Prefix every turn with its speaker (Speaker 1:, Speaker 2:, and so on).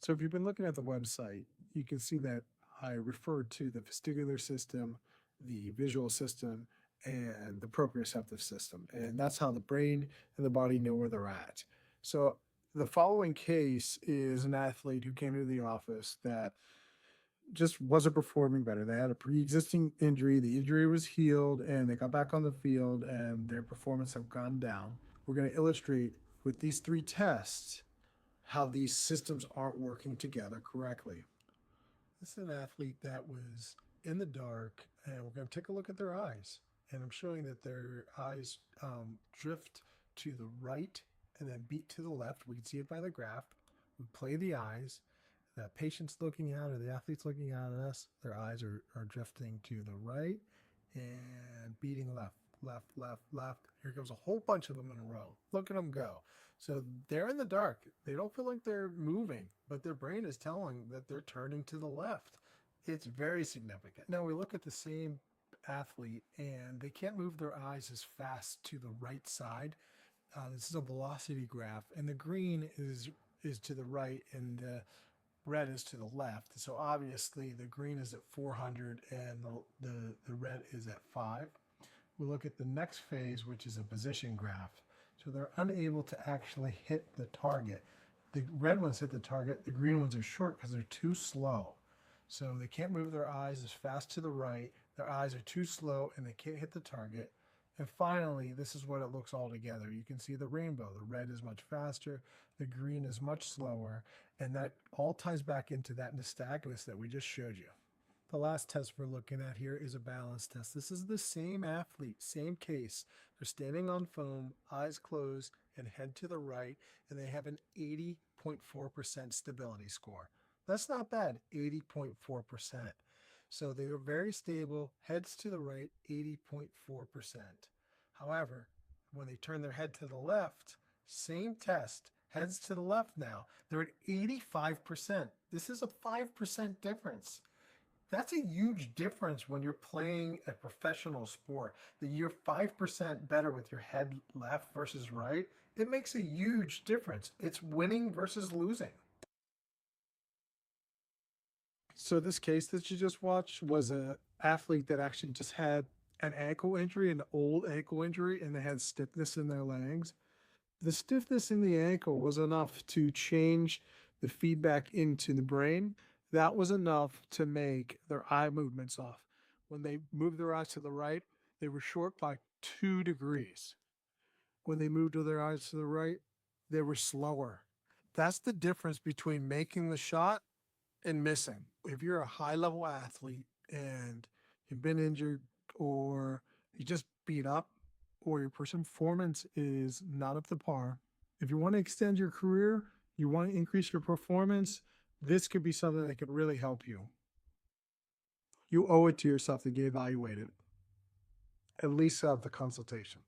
Speaker 1: So if you've been looking at the website, you can see that I referred to the vestibular system, the visual system, and the proprioceptive system. And that's how the brain and the body know where they're at. So the following case is an athlete who came to the office that just wasn't performing better. They had a pre-existing injury. The injury was healed and they got back on the field and their performance have gone down. We're going to illustrate with these three tests how these systems aren't working together correctly.
Speaker 2: This is an athlete that was in the dark, and we're going to take a look at their eyes. And I'm showing that their eyes drift to the right and then beat to the left. We can see it by the graph. We play the eyes. The patient's looking out or the athlete's looking out at us. Their eyes are drifting to the right and beating left, left, left, left. Here goes a whole bunch of them in a row. Look at them go. So they're in the dark. They don't feel like they're moving, but their brain is telling that they're turning to the left. It's very significant. Now we look at the same athlete and they can't move their eyes as fast to the right side. This is a velocity graph, and the green is to the right and the red is to the left. So obviously the green is at 400 and the red is at 5. We look at the next phase, which is a position graph. So they're unable to actually hit the target. The red ones hit the target, the green ones are short because they're too slow. So they can't move their eyes as fast to the right, their eyes are too slow, and they can't hit the target. And finally, this is what it looks all together. You can see the rainbow. The red is much faster, the green is much slower, and that all ties back into that nystagmus that we just showed you. The last test we're looking at here is a balance test. This is the same athlete, same case. They're standing on foam, eyes closed, and head to the right, and they have an 80.4% stability score. That's not bad, 80.4%. So they are very stable, heads to the right, 80.4%. However, when they turn their head to the left, same test, heads to the left now, they're at 85%. This is a 5% difference. That's a huge difference when you're playing a professional sport. That you're 5% better with your head left versus right. It makes a huge difference. It's winning versus losing.
Speaker 1: So this case that you just watched was an athlete that actually just had an ankle injury, an old ankle injury, and they had stiffness in their legs. The stiffness in the ankle was enough to change the feedback into the brain. That was enough to make their eye movements off. When they moved their eyes to the right, they were short by 2 degrees. When they moved their eyes to the right, they were slower. That's the difference between making the shot and missing. If you're a high level athlete and you've been injured or you just beat up or your performance is not up to par, if you want to extend your career, you want to increase your performance, this could be something that could really help you. You owe it to yourself to get evaluated, at least have the consultation.